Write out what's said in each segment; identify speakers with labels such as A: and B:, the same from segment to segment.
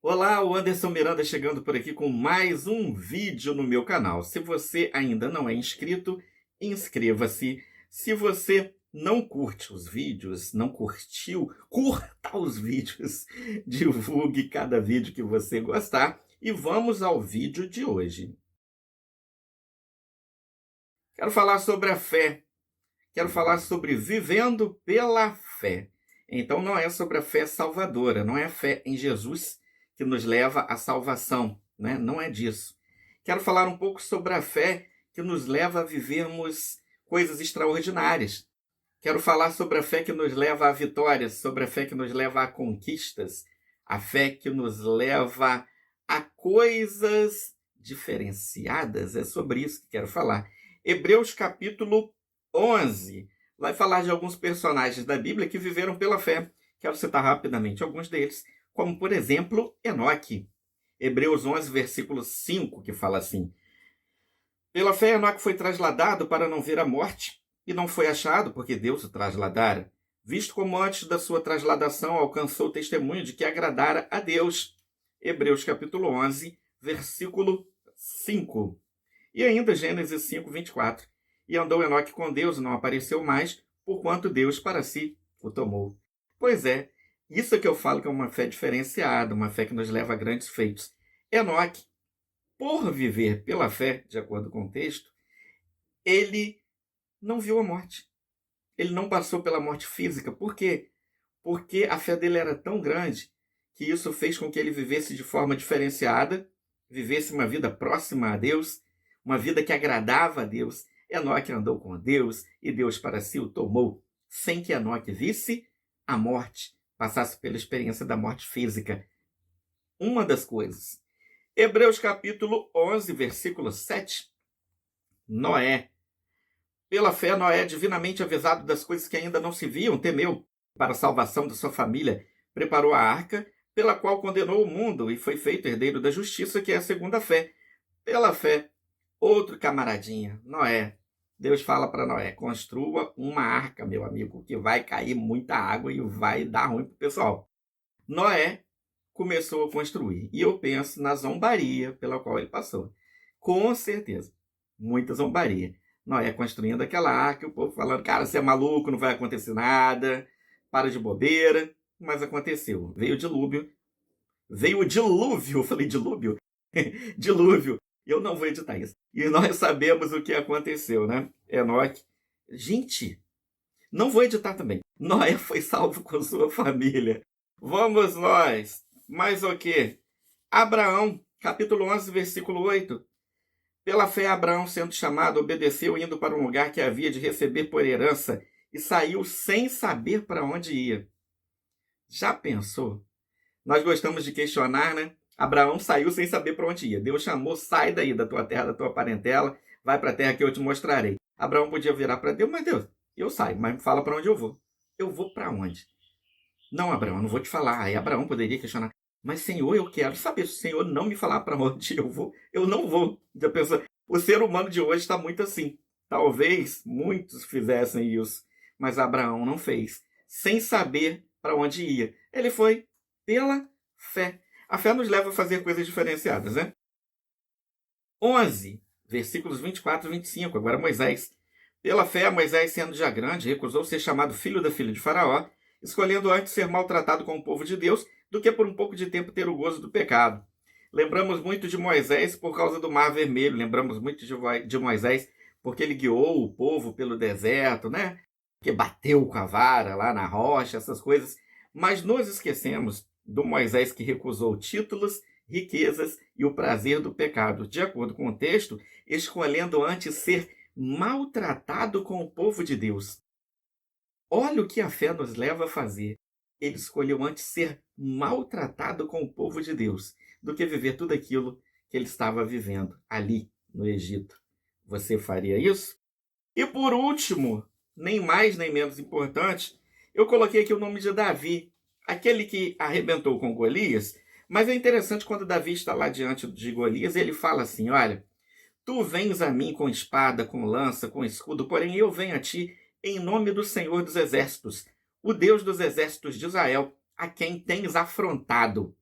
A: Olá, o Anderson Miranda chegando por aqui com mais um vídeo no meu canal. Se você ainda não é inscrito, inscreva-se. Se você não curte os vídeos, não curtiu, curta os vídeos, divulgue cada vídeo que você gostar e vamos ao vídeo de hoje. Quero falar sobre a fé, quero falar sobre vivendo pela fé. Então não é sobre a fé salvadora, não é a fé em Jesus que nos leva à salvação, né? Não é disso. Quero falar um pouco sobre a fé que nos leva a vivermos coisas extraordinárias. Quero falar sobre a fé que nos leva à vitória, sobre a fé que nos leva a conquistas, a fé que nos leva a coisas diferenciadas. É sobre isso que quero falar. Hebreus capítulo 11 vai falar de alguns personagens da Bíblia que viveram pela fé. Quero citar rapidamente alguns deles, como, por exemplo, Enoque. Hebreus 11, versículo 5, que fala assim: Pela fé, Enoque foi trasladado para não ver a morte, e não foi achado, porque Deus o trasladara, visto como antes da sua trasladação alcançou o testemunho de que agradara a Deus. Hebreus capítulo 11, versículo 5. E ainda Gênesis 5, 24. E andou Enoque com Deus e não apareceu mais, porquanto Deus para si o tomou. Pois é, isso é que eu falo que é uma fé diferenciada, uma fé que nos leva a grandes feitos. Enoque, por viver pela fé, de acordo com o texto, ele não viu a morte. Ele não passou pela morte física. Por quê? Porque a fé dele era tão grande que isso fez com que ele vivesse de forma diferenciada, vivesse uma vida próxima a Deus, uma vida que agradava a Deus. Enoque andou com Deus e Deus para si o tomou, sem que Enoque visse a morte, passasse pela experiência da morte física. Uma das coisas. Hebreus capítulo 11, versículo 7. Noé. Pela fé, Noé, divinamente avisado das coisas que ainda não se viam, temeu para a salvação de sua família, preparou a arca, pela qual condenou o mundo e foi feito herdeiro da justiça, que é a segunda fé. Pela fé, outro camaradinha, Noé. Deus fala para Noé: construa uma arca, meu amigo, que vai cair muita água e vai dar ruim para o pessoal. Noé começou a construir. E eu penso na zombaria pela qual ele passou. Com certeza, muita zombaria. Noé construindo aquela arca, o povo falando: cara, você é maluco, não vai acontecer nada, para de bobeira. Mas aconteceu. Veio o dilúvio. Veio o dilúvio, eu falei dilúvio? Dilúvio. Eu não vou editar isso. E nós sabemos o que aconteceu, né? Enoque. Gente, não vou editar também. Noé foi salvo com sua família. Vamos nós. Mais o quê? Abraão, capítulo 11, versículo 8. Pela fé, Abraão, sendo chamado, obedeceu, indo para um lugar que havia de receber por herança, e saiu sem saber para onde ia. Já pensou? Nós gostamos de questionar, né? Abraão saiu sem saber para onde ia. Deus chamou: sai daí da tua terra, da tua parentela, vai para a terra que eu te mostrarei. Abraão podia virar para Deus: mas Deus, eu saio, mas fala para onde eu vou. Eu vou para onde? Não, Abraão, eu não vou te falar. Aí Abraão poderia questionar: mas Senhor, eu quero saber. Se o Senhor não me falar para onde eu vou, eu não vou. Já pensou? O ser humano de hoje está muito assim. Talvez muitos fizessem isso, mas Abraão não fez, sem saber para onde ia. Ele foi pela fé. A fé nos leva a fazer coisas diferenciadas, né? 11, versículos 24 e 25. Agora Moisés. Pela fé, Moisés, sendo já grande, recusou ser chamado filho da filha de Faraó, escolhendo antes ser maltratado com o povo de Deus do que por um pouco de tempo ter o gozo do pecado. Lembramos muito de Moisés por causa do Mar Vermelho, lembramos muito de Moisés porque ele guiou o povo pelo deserto, né? Que bateu com a vara lá na rocha, essas coisas. Mas nos esquecemos do Moisés que recusou títulos, riquezas e o prazer do pecado, de acordo com o texto, escolhendo antes ser maltratado com o povo de Deus. Olha o que a fé nos leva a fazer. Ele escolheu antes ser maltratado com o povo de Deus do que viver tudo aquilo que ele estava vivendo ali no Egito. Você faria isso? E por último, nem mais nem menos importante, eu coloquei aqui o nome de Davi, aquele que arrebentou com Golias. Mas é interessante quando Davi está lá diante de Golias, ele fala assim: olha, tu vens a mim com espada, com lança, com escudo, porém eu venho a ti em nome do Senhor dos Exércitos, o Deus dos exércitos de Israel, a quem tens afrontado.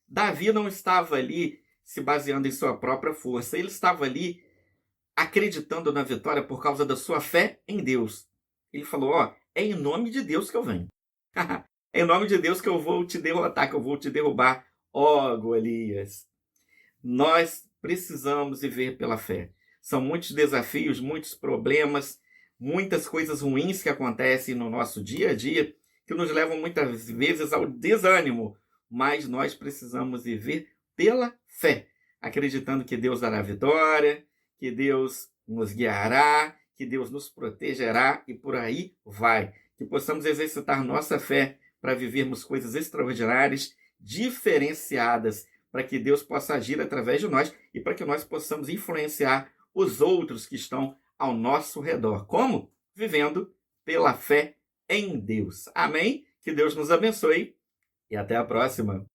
A: Davi não estava ali se baseando em sua própria força, ele estava ali acreditando na vitória por causa da sua fé em Deus. Ele falou: ó, é em nome de Deus que eu venho. É em nome de Deus que eu vou te derrotar, que eu vou te derrubar, ó Golias. Nós precisamos viver pela fé. São muitos desafios, muitos problemas, muitas coisas ruins que acontecem no nosso dia a dia, que nos levam muitas vezes ao desânimo, mas nós precisamos viver pela fé, acreditando que Deus dará vitória, que Deus nos guiará, que Deus nos protegerá e por aí vai. Que possamos exercitar nossa fé para vivermos coisas extraordinárias, diferenciadas, para que Deus possa agir através de nós e para que nós possamos influenciar os outros que estão ao nosso redor. Como? Vivendo pela fé em Deus. Amém? Que Deus nos abençoe e até a próxima.